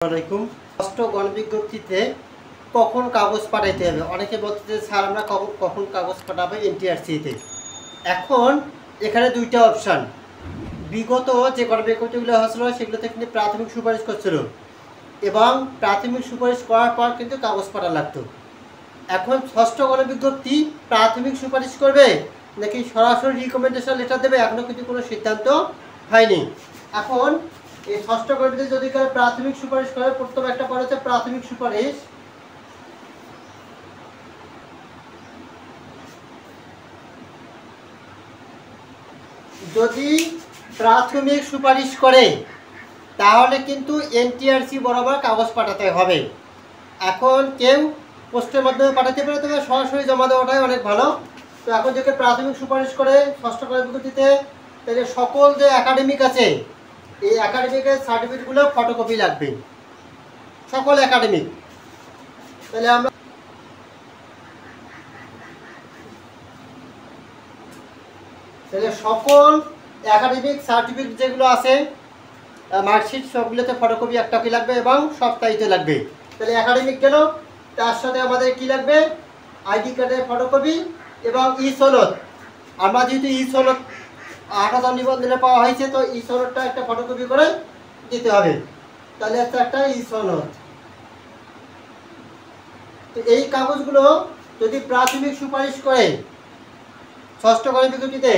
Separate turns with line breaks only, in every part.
আসসালামাইকুম। ষষ্ঠ গণবিজ্ঞপ্তিতে কখন কাগজ পাঠাইতে হবে? অনেকে বলতে যে স্যার আমরা কখন কাগজ পাঠাবো এনটিআরসিতে। এখন এখানে দুইটা অপশান। বিগত যে গণবিজ্ঞপ্তিগুলো হয়েছিল সেগুলোতে কিন্তু প্রাথমিক সুপারিশ করছিল এবং প্রাথমিক সুপারিশ করার পর কিন্তু কাগজ পাঠা লাগতো। এখন ষষ্ঠ গণবিজ্ঞপ্তি প্রাথমিক সুপারিশ করবে নাকি সরাসরি রিকমেন্ডেশন লেটার দেবে, এখনও কিন্তু কোনো সিদ্ধান্ত হয়নি। এখন এই ষষ্ঠ গণবিজ্ঞপ্তি যদি কারো প্রাথমিক সুপারিশ করে, প্রথম একটা পড়ে হচ্ছে প্রাথমিক সুপারিশ। যদি প্রাথমিক সুপারিশ করে তাহলে কিন্তু এনটিআরসি বরাবর কাগজ পাঠাতে হবে। এখন কেউ পোস্টের মাধ্যমে পাঠাতে পারে, তবে সরাসরি জমা দেওয়াটাই অনেক ভালো। তো এখন যদি প্রাথমিক সুপারিশ করে ষষ্ঠ গণবিজ্ঞপ্তিতে, তাহলে সকল যে একাডেমিক আছে এই একাডেমিকের সার্টিফিকেটগুলো ফটোকপি লাগবে, সকল একাডেমিক। তাহলে আমরা সকল একাডেমিক সার্টিফিকেট যেগুলো আছে মার্কশিট সবগুলোতে ফটোকপি একটা কপি লাগবে এবং সপ্তাহিত লাগবে। তাহলে একাডেমিক গেল, তার সাথে আমাদের কি লাগবে? আইডি কার্ডের ফটোকপি এবং ই সনদ। আমরা যেহেতু ই সনদ ৮০০০ নিবন্ধনে পাওয়া হয়েছে, তো ই সনদটা একটা ফটোকপি করে দিতে হবে। তাহলে একটা ই সনদ। তো এই কাগজগুলো যদি প্রাথমিক সুপারিশ করে ষষ্ঠ গণবিজ্ঞপ্তিতে,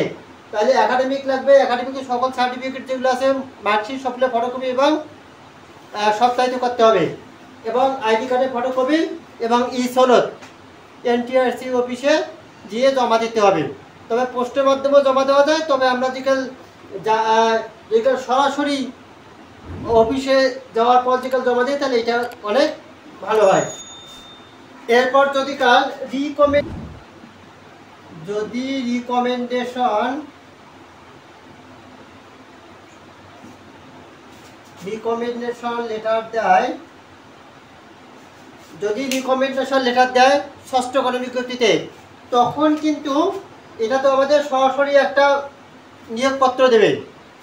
তাহলে একাডেমিক লাগবে, একাডেমিকের সকল সার্টিফিকেট যেগুলো আছে মার্কশিট সবগুলো ফটোকপি এবং সপ্তাহিত করতে হবে, এবং আইডি কার্ডের ফটোকপি এবং ই সনদ এনটিআরসি অফিসে গিয়ে জমা দিতে হবে। তবে পোস্টের মাধ্যমেও জমা দেওয়া যায়, তবে আমরা যেকাল সরাসরি অফিসে যাওয়ার পর যেকাল জমা দিই তাহলে এটা অনেক ভালো হয়। এরপর যদি কাল রিকমেন্ডেশন লেটার দেয়, যদি রিকমেন্ডেশন লেটার দেয় ষষ্ঠ গণবিজ্ঞপ্তিতে, তখন কিন্তু এটা তো আমাদের সরাসরি একটা নিয়োগপত্র দেবে।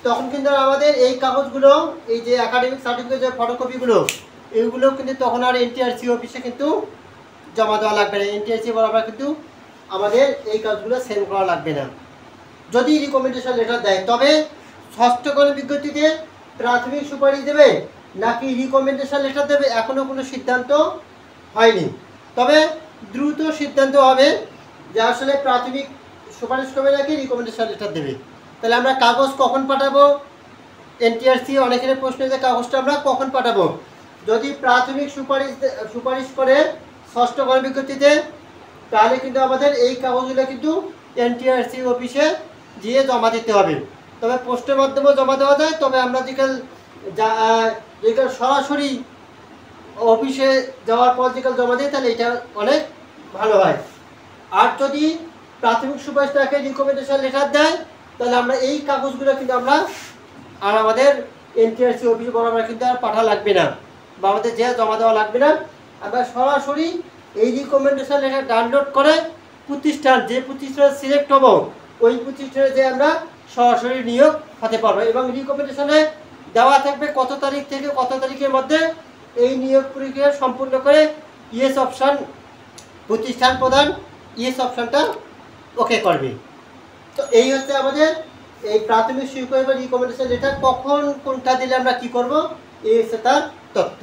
তখন কিন্তু আমাদের এই কাগজগুলো, এই যে একাডেমিক সার্টিফিকেট যে ফটোকপিগুলো, এইগুলো কিন্তু তখন আর এনটিআরসি অফিসে কিন্তু জমা দেওয়া লাগবে না। এনটিআরসি বরাবর কিন্তু আমাদের এই কাজগুলো সেন্ড করা লাগবে না যদি রিকমেন্ডেশন লেটার দেয়। তবে ষষ্ঠ গণবিজ্ঞপ্তিতে প্রাথমিক সুপারিশ দেবে নাকি রিকমেন্ডেশন লেটার দেবে এখনও কোনো সিদ্ধান্ত হয়নি। তবে দ্রুত সিদ্ধান্ত হবে যে আসলে প্রাথমিক সুপারিশ করবে নাকি রিকমেন্ডেশন লেটার দেবে। তাহলে আমরা কাগজ কখন পাঠাবো? এনটিআরসি অনেকের প্রশ্ন, যে কাগজটা আমরা কখন পাঠাবো? যদি প্রাথমিক সুপারিশ করে ষষ্ঠ গণবিজ্ঞপ্তিতে, তাহলে কিন্তু আমাদের এই কাগজগুলো কিন্তু এনটিআরসি অফিসে গিয়ে জমা দিতে হবে। তবে পোস্টের মাধ্যমেও জমা দেওয়া যায়, তবে আমরা যেকাল সরাসরি অফিসে যাওয়ার পর যেকাল জমা দিই তাহলে এটা অনেক ভালো হয়। আর যদি প্রাথমিক সুপারিশটাকে রিকমেন্ডেশন লেটার দেয়, তাহলে আমরা এই কাগজগুলো কিন্তু আমরা আর আমাদের এনটিআরসি অফিস বরাবর কিন্তু আর পাঠা লাগবে না, বা আমাদের যে জমা দেওয়া লাগবে না। আমরা সরাসরি এই রিকমেন্ডেশন লেটার ডাউনলোড করে প্রতিষ্ঠান, যে প্রতিষ্ঠানে সিলেক্ট হব ওই প্রতিষ্ঠানে যে আমরা সরাসরি নিয়োগ হতে পারবো, এবং রিকমেন্ডেশনে দেওয়া থাকবে কত তারিখ থেকে কত তারিখের মধ্যে এই নিয়োগ প্রক্রিয়া সম্পূর্ণ করে ইয়েস অপশান প্রতিষ্ঠান প্রদান ইয়েস অপশানটা ওকে করবে। তো এই হচ্ছে আমাদের এই প্রাথমিক সুপারিশ বা রিকমেন্ডেশন লেটার কখন কোনটা দিলে আমরা কি করব, এই হচ্ছে তার তথ্য।